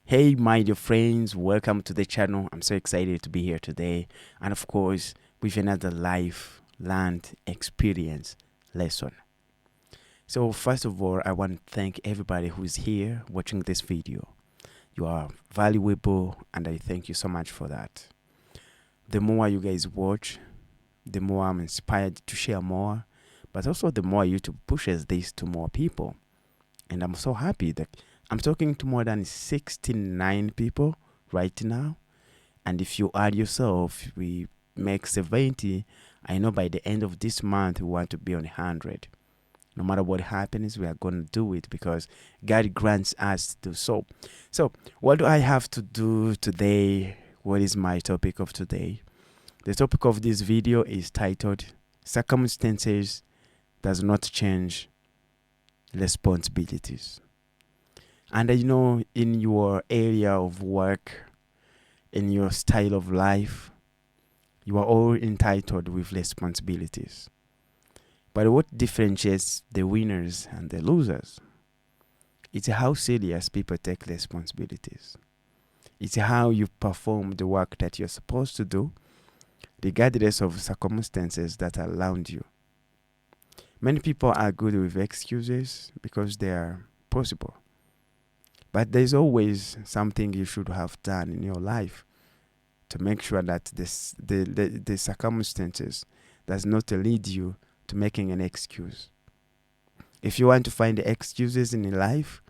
Hey, my dear friends, welcome to the channel. I'm so excited to be here today, and of course, with another life learned experience lesson. So, first of all, I want to thank everybody who's here watching this video. You are valuable, and I thank you so much for that. The more you guys watch, the more I'm inspired to share more, but also the more YouTube pushes this to more people. And I'm so happy that I'm talking to more than 69 people right now. And if you add yourself, we make 70. I know by the end of this month, we want to be on 100. No matter what happens, we are going to do it because God grants us to so. So, what do I have to do today? What is my topic of today? The topic of this video is titled Circumstances Does Not Change Responsibilities. And in your area of work, in your style of life, you are all entitled with responsibilities. But what differentiates the winners and the losers? It's how serious people take responsibilities. It's how you perform the work that you're supposed to do, regardless of circumstances that are around you. Many people are good with excuses because they are possible. But there's always something you should have done in your life to make sure that the circumstances does not lead you to making an excuse. If you want to find the excuses in your life,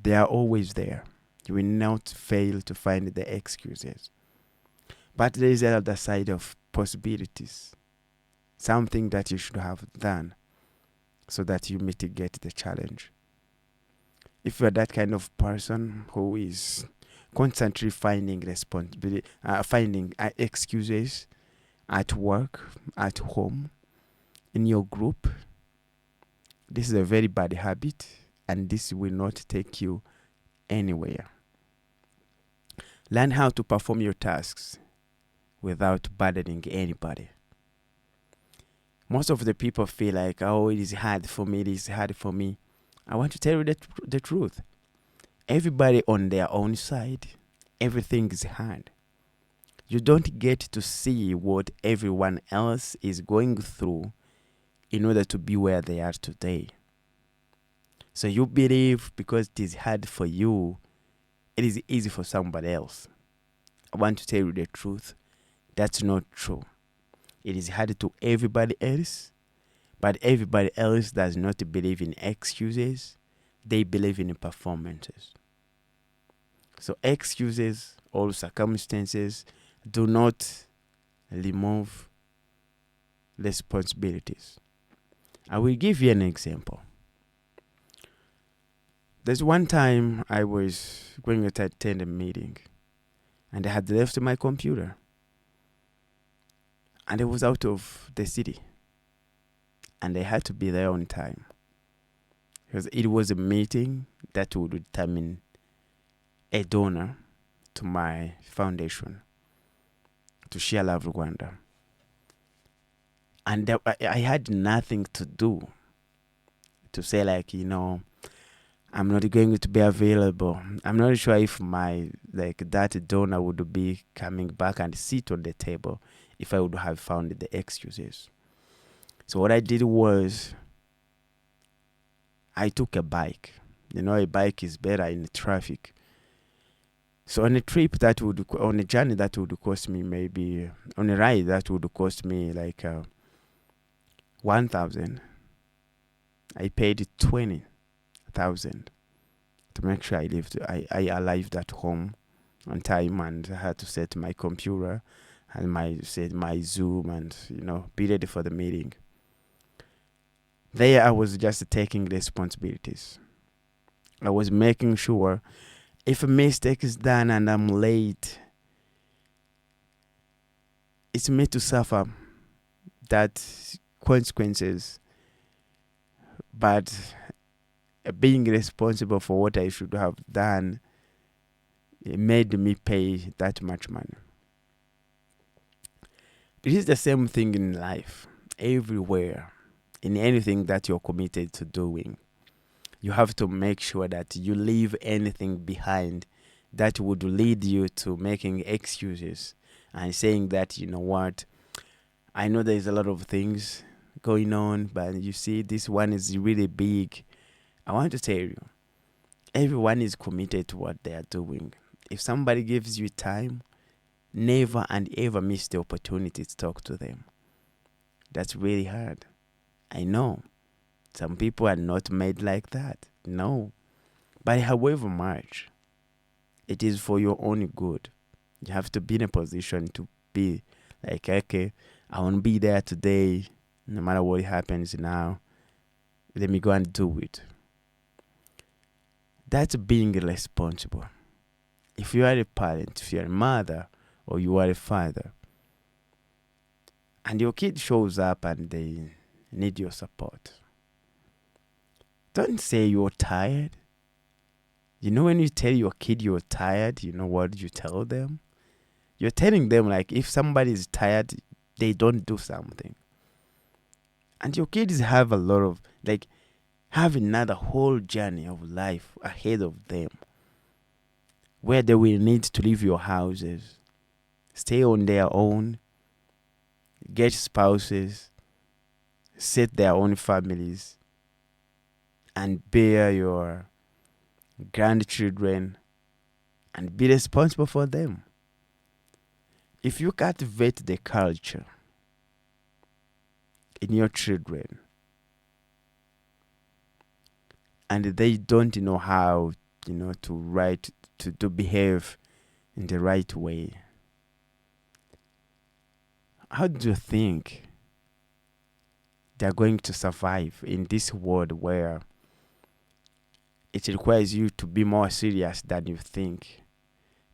they are always there. You will not fail to find the excuses. But there is the other side of possibilities, something that you should have done so that you mitigate the challenge. If you're that kind of person who is constantly finding responsibility, finding excuses at work, at home, in your group, this is a very bad habit, and this will not take you anywhere. Learn how to perform your tasks without burdening anybody. Most of the people feel like, oh, it is hard for me, it is hard for me. I want to tell you the truth. Everybody on their own side, everything is hard. You don't get to see what everyone else is going through in order to be where they are today. So you believe because it is hard for you, it is easy for somebody else. I want to tell you the truth. That's not true. It is hard to everybody else, but everybody else does not believe in excuses. They believe in performances. So excuses or circumstances do not remove responsibilities. I will give you an example. There's one time I was going to attend a meeting and I had left my computer and I was out of the city and I had to be there on time because it was a meeting that would determine a donor to my foundation to Share Love Rwanda. And I had nothing to do to say like, I'm not going to be available. I'm not sure if that donor would be coming back and sit on the table if I would have found the excuses. So what I did was I took a bike. A bike is better in traffic. So on a trip on a journey that would cost me maybe, on a ride that would cost me like 1,000. I paid 20,000 to make sure I arrived at home on time, and I had to set my computer and set my Zoom and be ready for the meeting. There I was just taking responsibilities. I was making sure if a mistake is done and I'm late, it's me to suffer that consequences, but being responsible for what I should have done, it made me pay that much money. It is the same thing in life, everywhere, in anything that you're committed to doing. You have to make sure that you leave anything behind that would lead you to making excuses and saying that, you know what, I know there's a lot of things going on, but you see, this one is really big. I want to tell you, everyone is committed to what they are doing. If somebody gives you time, never and ever miss the opportunity to talk to them. That's really hard. I know. Some people are not made like that. No. But however much, it is for your own good. You have to be in a position to be like, okay, I want to be there today, no matter what happens now. Let me go and do it. That's being responsible. If you are a parent, if you're a mother, or you are a father, and your kid shows up and they need your support, don't say you're tired. You know, when you tell your kid you're tired, you know what you tell them? You're telling them, like, if somebody is tired, they don't do something. And your kids have a lot of, like, have another whole journey of life ahead of them, where they will need to leave your houses, stay on their own, get spouses, set their own families, and bear your grandchildren and be responsible for them. If you cultivate the culture in your children and they don't know how, to behave in the right way, how do you think they're going to survive in this world where it requires you to be more serious than you think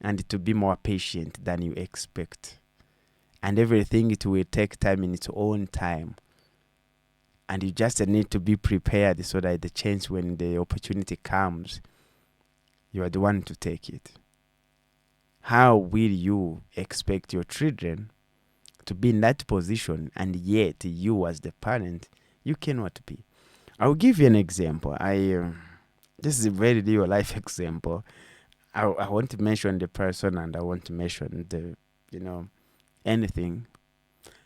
and to be more patient than you expect? And everything, it will take time in its own time. And you just need to be prepared so that the chance, when the opportunity comes, you are the one to take it. How will you expect your children to be in that position, and yet you as the parent, you cannot be? I'll give you an example. This is a very real life example. I want to mention the person, and I want to mention the, anything,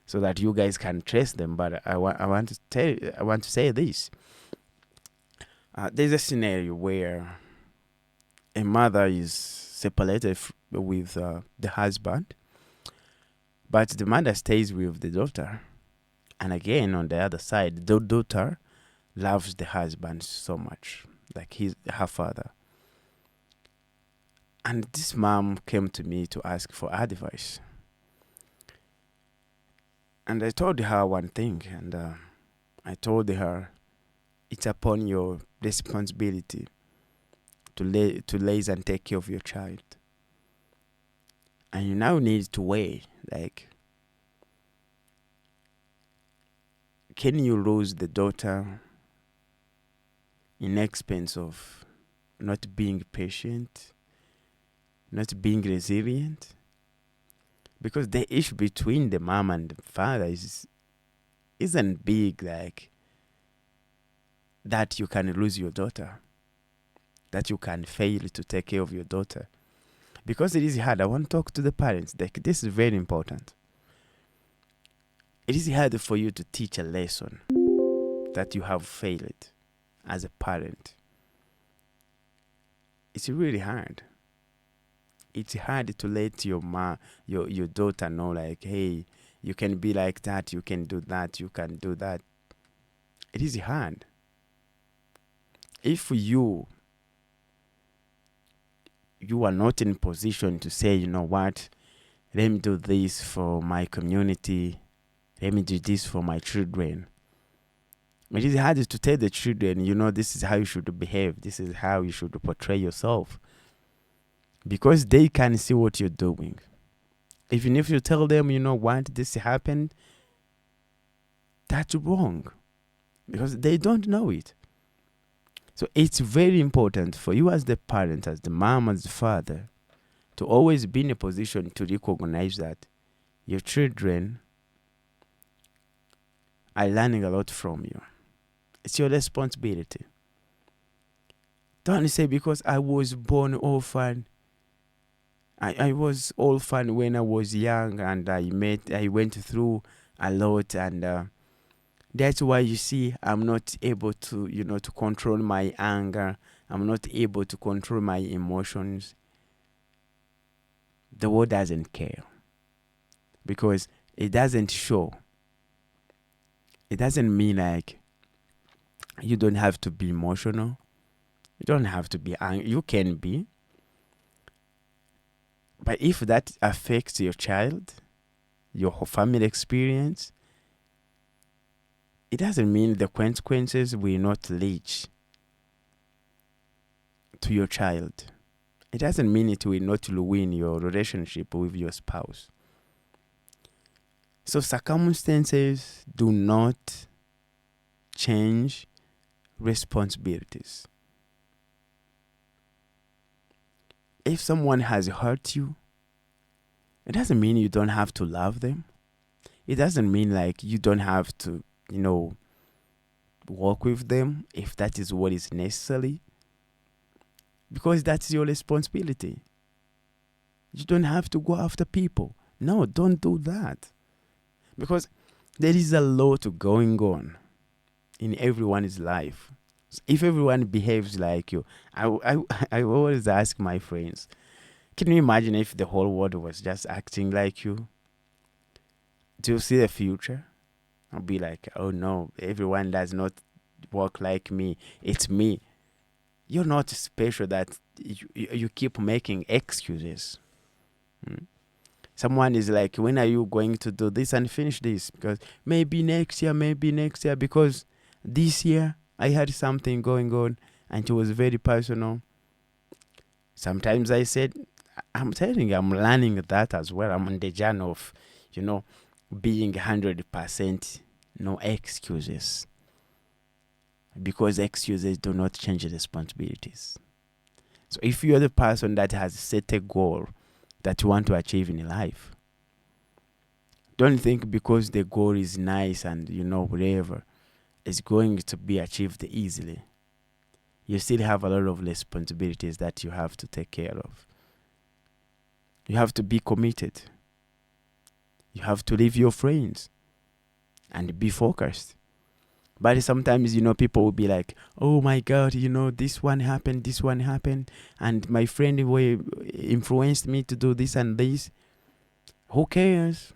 so that you guys can trace them. But I want to say this. There's a scenario where a mother is separated with the husband, but the mother stays with the daughter. And again, on the other side, the daughter loves the husband so much, like he's her father. And this mom came to me to ask for advice. And I told her one thing, and I told her, it's upon your responsibility to raise and take care of your child. And you now need to weigh, like, can you lose the daughter in expense of not being patient, not being resilient? Because the issue between the mom and the father isn't big, like that you can lose your daughter, that you can fail to take care of your daughter. Because it is hard. I want to talk to the parents. Like, this is very important. It is hard for you to teach a lesson that you have failed as a parent. It's really hard. It's hard to let your daughter know, like, hey, you can be like that, you can do that, you can do that. It is hard. If you are not in position to say, you know what, let me do this for my community, let me do this for my children. It is hard to tell the children, this is how you should behave, this is how you should portray yourself. Because they can see what you're doing. Even if you tell them, what, this happened, that's wrong. Because they don't know it. So it's very important for you as the parent, as the mom, as the father, to always be in a position to recognize that your children are learning a lot from you. It's your responsibility. Don't say, because I was born orphan, I was all fun when I was young, and I went through a lot, and that's why you see I'm not able to, to control my anger. I'm not able to control my emotions. The world doesn't care because it doesn't show. It doesn't mean like you don't have to be emotional. You don't have to be angry. You can be. But if that affects your child, your family experience, it doesn't mean the consequences will not reach to your child. It doesn't mean it will not ruin your relationship with your spouse. So circumstances do not change responsibilities. If someone has hurt you, it doesn't mean you don't have to love them. It doesn't mean like you don't have to, work with them if that is what is necessary, because that's your responsibility. You don't have to go after people. No, don't do that. Because there is a lot going on in everyone's life. So if everyone behaves like you, I always ask my friends, can you imagine if the whole world was just acting like you? Do you see the future? I'll be like, oh no, everyone does not work like me. It's me. You're not special that you keep making excuses. Hmm? Someone is like, when are you going to do this and finish this? Because maybe next year, because this year I had something going on and it was very personal. Sometimes I said, I'm telling you, I'm learning that as well. I'm on the journey of, being 100% no excuses. Because excuses do not change responsibilities. So if you're the person that has set a goal that you want to achieve in life, don't think because the goal is nice and whatever, it's going to be achieved easily. You still have a lot of responsibilities that you have to take care of. You have to be committed. You have to leave your friends and be focused. But sometimes, people will be like, oh my God, this one happened, and my friend influenced me to do this and this. Who cares?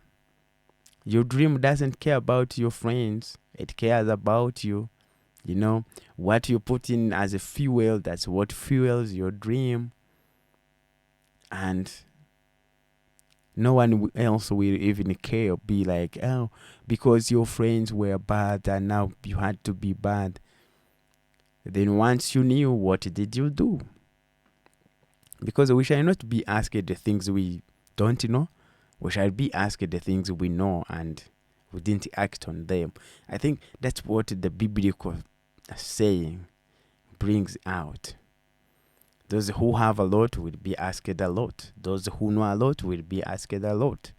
Your dream doesn't care about your friends. It cares about you. What you put in as a fuel, that's what fuels your dream. And no one else will even care, be like, oh, because your friends were bad and now you had to be bad. Then once you knew, what did you do? Because we shall not be asked the things we don't know. We shall be asked the things we know and we didn't act on them. I think that's what the biblical saying brings out. Those who have a lot will be asked a lot. Those who know a lot will be asked a lot.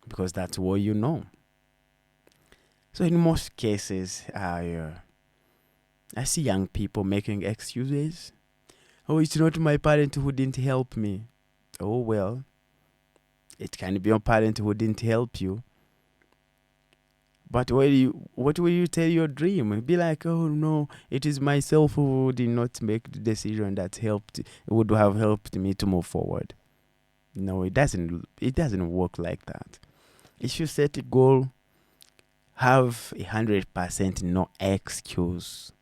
Because that's what you know. So in most cases, I see young people making excuses. Oh, it's not my parent who didn't help me. Oh, well, it can be your parent who didn't help you. But what will you tell your dream? Be like, oh no, it is myself who did not make the decision that would have helped me to move forward. No, it doesn't work like that. If you set a goal, have 100% no excuse.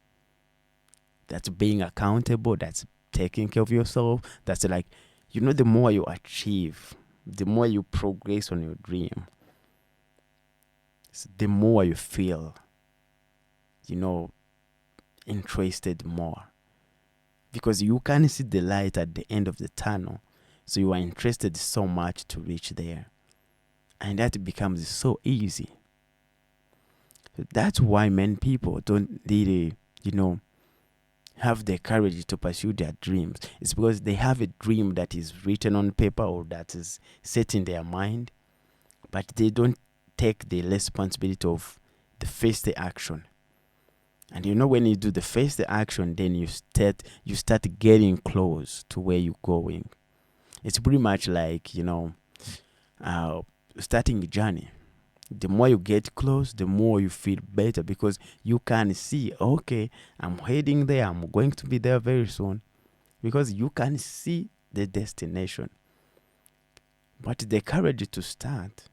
That's being accountable, that's taking care of yourself. That's like, the more you achieve, the more you progress on your dream, the more you feel, interested more. Because you can see the light at the end of the tunnel. So you are interested so much to reach there. And that becomes so easy. So that's why many people don't really, have the courage to pursue their dreams. It's because they have a dream that is written on paper or that is set in their mind, but they don't take the responsibility of the first action. And when you do the first action, then you start getting close to where you're going. It's pretty much like, uh, starting a journey. The more you get close, the more you feel better because you can see, okay, I'm heading there, I'm going to be there very soon, because you can see the destination. But the courage to start,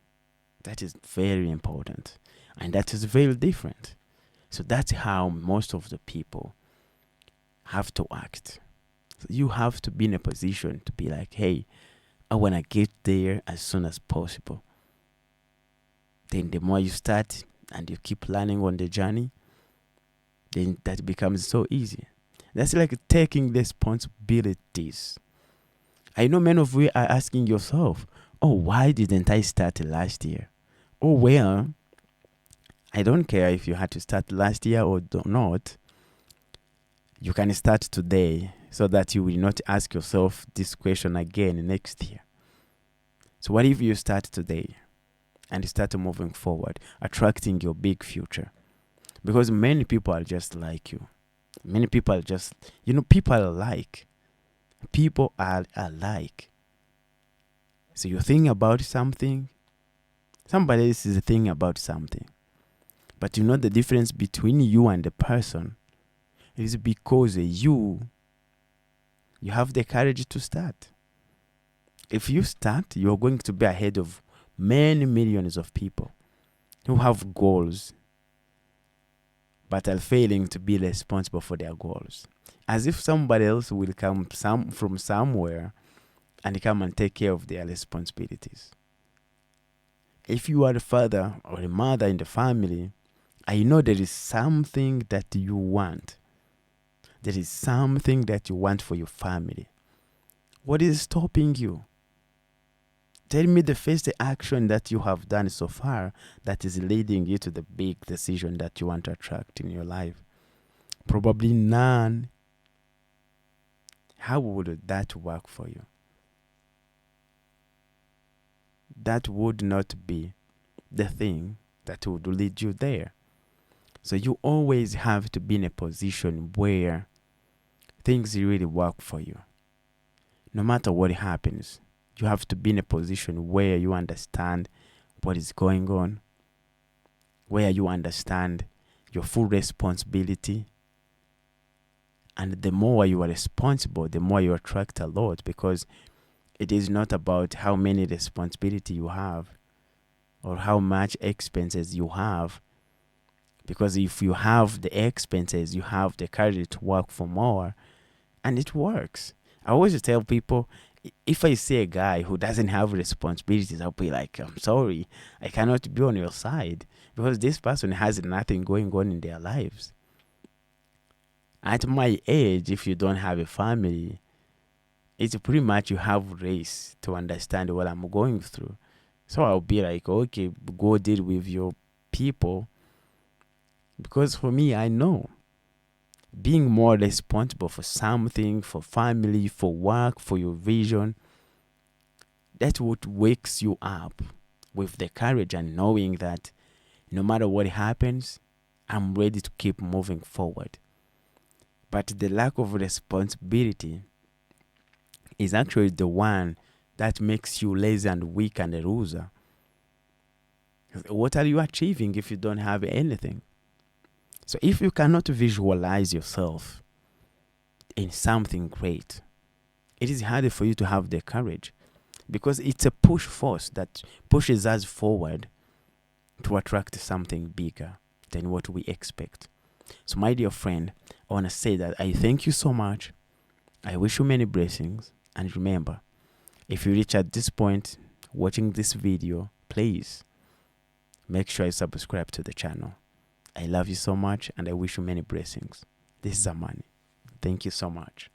that is very important. And that is very different. So that's how most of the people have to act. So you have to be in a position to be like, hey, I want to get there as soon as possible. Then the more you start and you keep learning on the journey, then that becomes so easy. That's like taking responsibilities. I know many of you are asking yourself, oh, why didn't I start last year? Oh, well, I don't care if you had to start last year or not. You can start today so that you will not ask yourself this question again next year. So, what if you start today and you start moving forward, attracting your big future? Because many people are just like you. Many people are just, people are alike. People are alike. So you think about something, somebody else is thinking about something. But you know the difference between you and the person is because you have the courage to start. If you start, you're going to be ahead of many millions of people who have goals but are failing to be responsible for their goals. As if somebody else will come from somewhere and come and take care of their responsibilities. If you are the father or the mother in the family, I know there is something that you want. There is something that you want for your family. What is stopping you? Tell me the first action that you have done so far that is leading you to the big decision that you want to attract in your life. Probably none. How would that work for you? That would not be the thing that would lead you there. So you always have to be in a position where things really work for you. No matter what happens, you have to be in a position where you understand what is going on, where you understand your full responsibility. And the more you are responsible, the more you attract a lot, because it is not about how many responsibility you have or how much expenses you have. Because if you have the expenses, you have the courage to work for more, and it works. I always tell people, if I see a guy who doesn't have responsibilities, I'll be like, I'm sorry, I cannot be on your side, because this person has nothing going on in their lives. At my age, if you don't have a family, it's pretty much you have race to understand what I'm going through. So I'll be like, okay, go deal with your people. Because for me, I know being more responsible for something, for family, for work, for your vision, that's what wakes you up with the courage and knowing that no matter what happens, I'm ready to keep moving forward. But the lack of responsibility is actually the one that makes you lazy and weak and a loser. What are you achieving if you don't have anything? So if you cannot visualize yourself in something great, it is harder for you to have the courage, because it's a push force that pushes us forward to attract something bigger than what we expect. So my dear friend, I want to say that I thank you so much. I wish you many blessings. And remember, if you reach at this point watching this video, please make sure you subscribe to the channel. I love you so much and I wish you many blessings. This is Amani. Thank you so much.